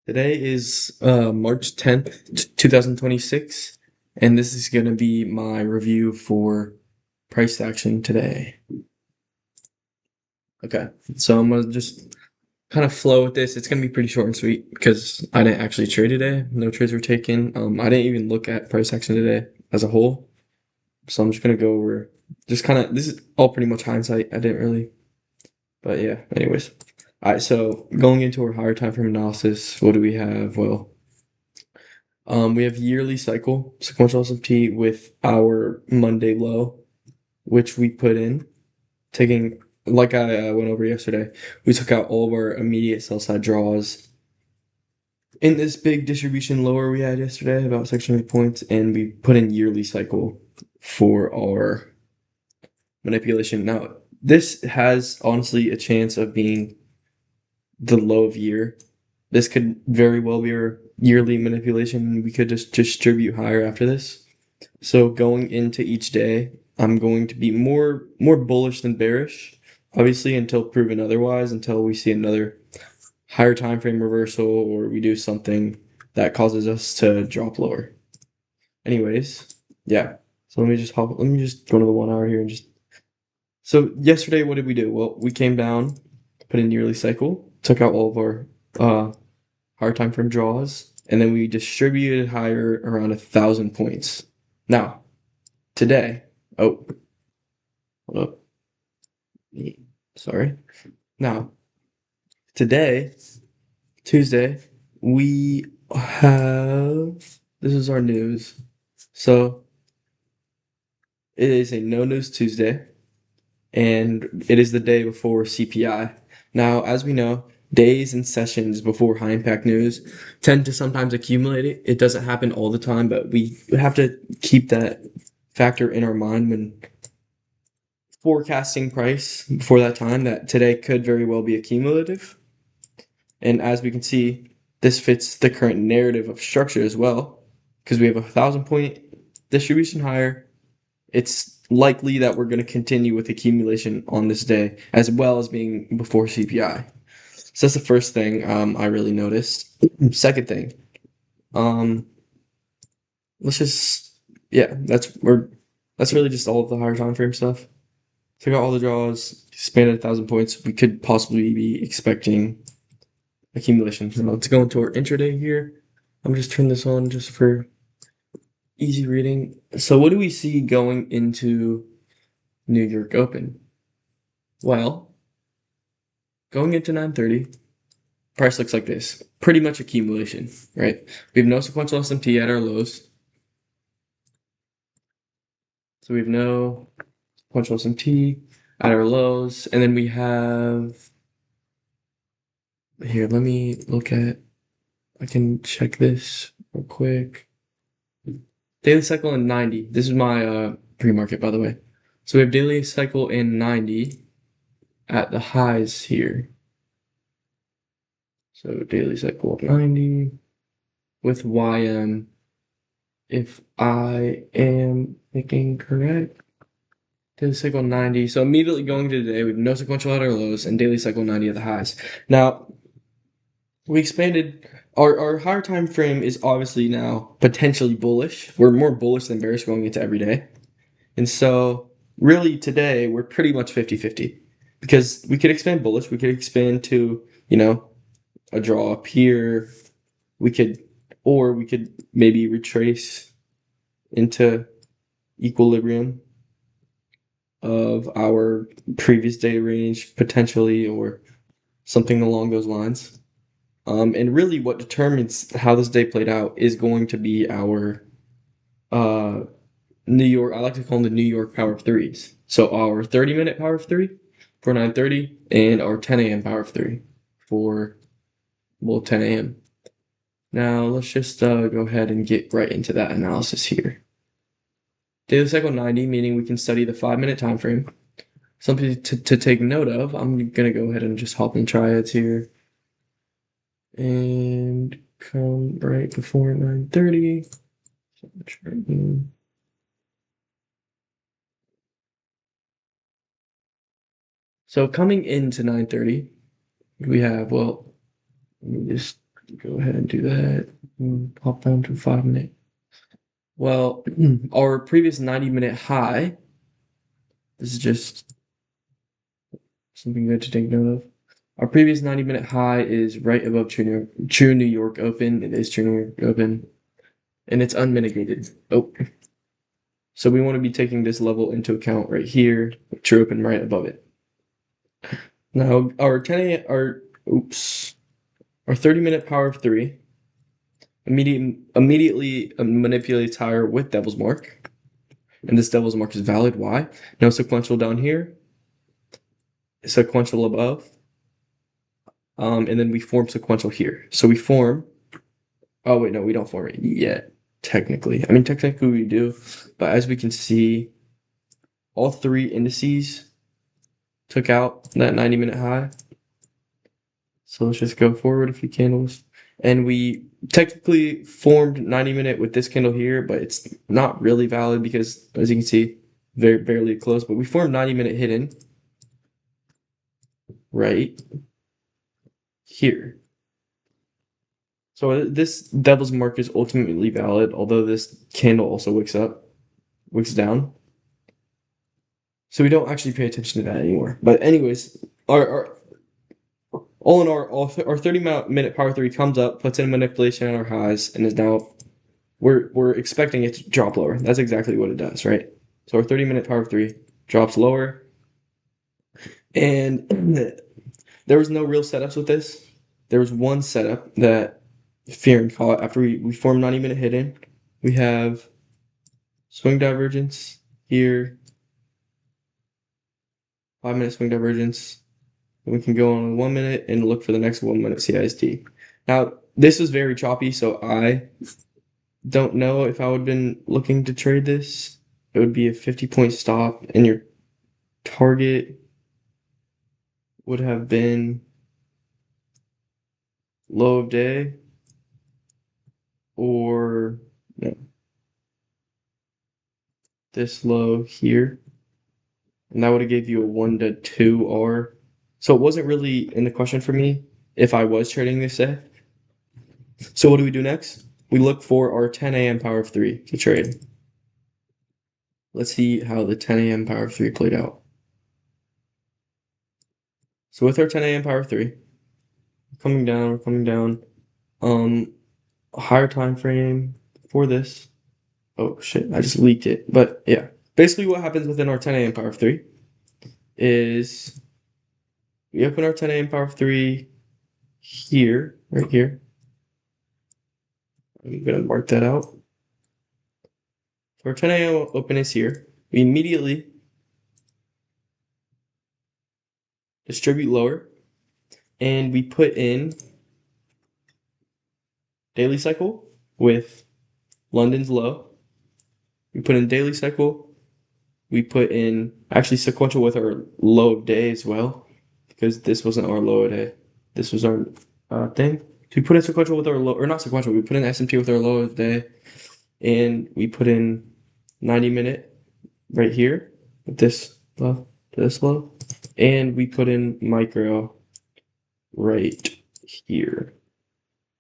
Today is March 10th, 2026, and this is going to be my review for price action today. Okay, so I'm going to just kind of flow with this. It's going to be pretty short and sweet because I didn't actually trade today. No trades were taken. I didn't even look at price action today as a whole. So I'm just going to go over just kind of, this is all pretty much hindsight. I didn't really, but yeah, anyways. All right, so going into our higher time frame analysis, what do we have? Well, we have yearly cycle, sequential S&P with our Monday low, which we put in, taking, like I went over yesterday, we took out all of our immediate sell side draws in this big distribution lower we had yesterday, about 600 points, and we put in yearly cycle for our manipulation. Now, this has honestly a chance of being the low of year. This could very well be our yearly manipulation. We could just distribute higher after this. So going into each day, I'm going to be more bullish than bearish, obviously until proven otherwise, until we see another higher time frame reversal or we do something that causes us to drop lower. Anyways, yeah. So let me just go to the 1 hour here and just so yesterday what did we do? Well, we came down, put in yearly cycle, took out all of our higher time frame draws, and then we distributed higher around 1,000 points. Now, today, oh, hold up. Sorry. Now, today, Tuesday, we have this is our news. So it is a no news Tuesday, and it is the day before CPI. Now, as we know, days and sessions before high impact news tend to sometimes accumulate it. It doesn't happen all the time, but we have to keep that factor in our mind when forecasting price before that time, that today could very well be accumulative. And as we can see, this fits the current narrative of structure as well, because we have 1,000 point distribution higher. It's likely that we're going to continue with accumulation on this day, as well as being before CPI. So that's the first thing I really noticed. Second thing, um, let's just yeah, that's really just all of the higher time frame stuff. Took out all the draws, expanded 1,000 points. We could possibly be expecting accumulation. So let's go into our intraday here. I'm just turn this on just for easy reading. So what do we see going into New York Open? Well, going into 9:30, price looks like this. Pretty much accumulation, right? We have no sequential SMT at our lows. So we have no sequential SMT at our lows. And then we have here, let me look at I can check this real quick. Daily cycle in 90. This is my pre-market, by the way. So we have daily cycle in 90 at the highs here. So daily cycle 90 with YM, if I am thinking correct. Daily cycle 90. So immediately going to today, we have no sequential at our lows and daily cycle 90 at the highs. Now, we expanded our higher time frame is obviously now potentially bullish. We're more bullish than bearish going into every day. And so really today we're pretty much 50-50 because we could expand bullish, we could expand to, a draw up here. We could maybe retrace into equilibrium of our previous day range potentially or something along those lines. And really what determines how this day played out is going to be our New York, I like to call them the New York Power of Threes. So our 30-minute Power of Three for 9:30 and our 10 a.m. Power of Three for, 10 a.m. Now let's just go ahead and get right into that analysis here. Daily cycle 90, meaning we can study the 5-minute time frame. Something to take note of. I'm going to go ahead and just hop in triads here. And come right before 9:30. So coming into 9:30, we have, let me just go ahead and do that. Pop down to 5 minute. Well, our previous 90-minute high, this is just something good to take note of. Our previous 90-minute high is right above True New York Open. It is True New York Open, and it's unmitigated. Oh, so we want to be taking this level into account right here. True Open right above it. Now our 30-minute power of 3 immediately manipulates higher with Devil's Mark, and this Devil's Mark is valid. Why? No sequential down here, sequential above, and then we form sequential here. So we form. Oh wait, no, we don't form it yet. Technically, I mean technically we do, but as we can see, all 3 indices took out that 90-minute high. So let's just go forward a few candles. And we technically formed 90-minute with this candle here, but it's not really valid because, as you can see, very barely close. But we formed 90-minute hidden right here. So this Devil's Mark is ultimately valid, although this candle also wicks down. So we don't actually pay attention to that anymore. But anyways, our all in all, our 30-minute power 3 comes up, puts in a manipulation at our highs, and is now we're expecting it to drop lower. That's exactly what it does, right? So our 30-minute power 3 drops lower, and there was no real setups with this. There was one setup that Fearon caught after we formed 90-minute hidden. We have swing divergence here, 5-minute swing divergence. And we can go on 1 minute and look for the next 1 minute CIST. Now, this was very choppy, so I don't know if I would have been looking to trade this. It would be a 50-point stop, and your target would have been low of day or no, this low here, and that would have gave you a 1 to 2 R. So it wasn't really in the question for me if I was trading this day. So what do we do next? We look for our 10 a.m. power of 3 to trade. Let's see how the 10 a.m. power of 3 played out. So with our 10 a.m. power of 3, we're coming down. A higher time frame for this. Oh shit, I just leaked it. But yeah, basically what happens within our 10 a.m. power of 3 is we open our 10 a.m. power of 3 here, right here. I'm gonna mark that out. So our 10 a.m. open is here. We immediately distribute lower, and we put in daily cycle with London's low. We put in daily cycle. We put in actually sequential with our low of day as well, because this wasn't our low of day. This was our thing. So we put in sequential with our low, or not sequential. We put in S&P with our low of day, and we put in 90-minute right here with this low to this low, and we put in micro right here.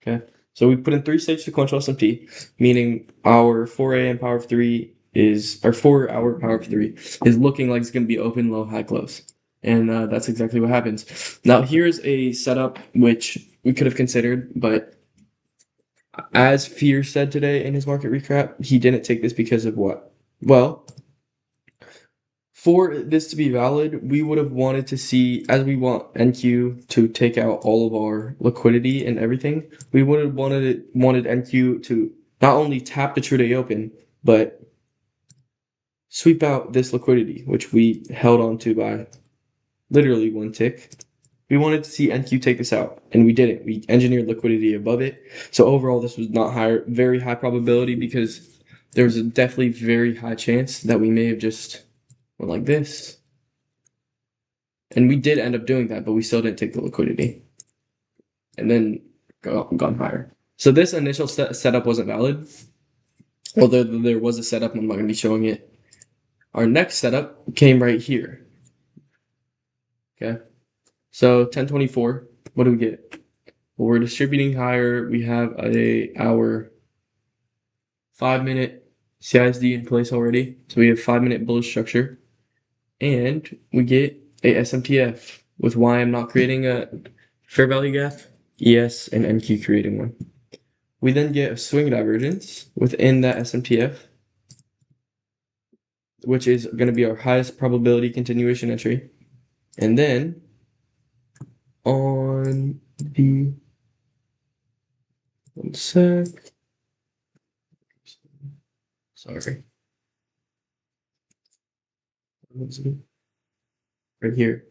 Okay, so we put in 3-stage sequential S&P, meaning our 4 a.m. power of 3 is our 4-hour power of 3 is looking like it's going to be open, low, high, close, and that's exactly what happens. Now here's a setup which we could have considered, but as Fear said today in his market recap, he didn't take this because of what? Well, for this to be valid, we would have wanted to see, as we want NQ to take out all of our liquidity and everything, we would have wanted NQ to not only tap the True Day Open, but sweep out this liquidity, which we held on to by literally 1 tick. We wanted to see NQ take this out, and we didn't. We engineered liquidity above it. So overall, this was not very high probability, because there was a definitely very high chance that we may have just went like this. And we did end up doing that, but we still didn't take the liquidity. And then gone higher. So this initial setup wasn't valid. Although there was a setup, I'm not going to be showing it. Our next setup came right here. Okay. So 1024, what do we get? but we're distributing higher. We have our 5-minute CISD in place already. So we have 5-minute bullish structure. And we get a SMTF with Y I'm not creating a fair value gap, ES and NQ creating one. We then get a swing divergence within that SMTF, which is going to be our highest probability continuation entry. And then on the, one sec, sorry, right here.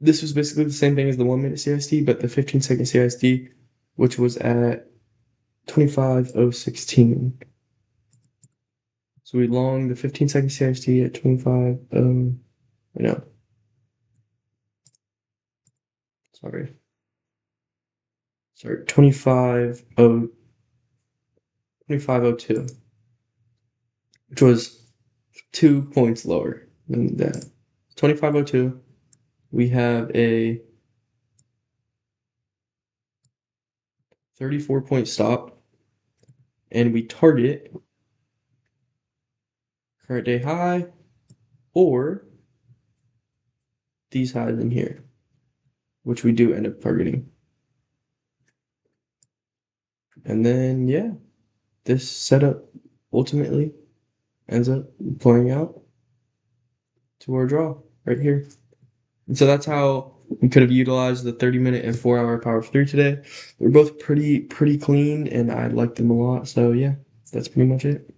This was basically the same thing as the 1-minute CISD, but the 15-second CISD, which was at 25.016. So we long the 15-second CISD at 25. No. Sorry, 25.02, which was 2 points lower than that. 25.02. We have a 34-point stop, and we target current day high or these highs in here, which we do end up targeting. And then, yeah, this setup ultimately ends up playing out to our draw right here. And so that's how we could have utilized the 30-minute and 4-hour power of 3 today. They're both pretty clean, and I like them a lot. So yeah, that's pretty much it.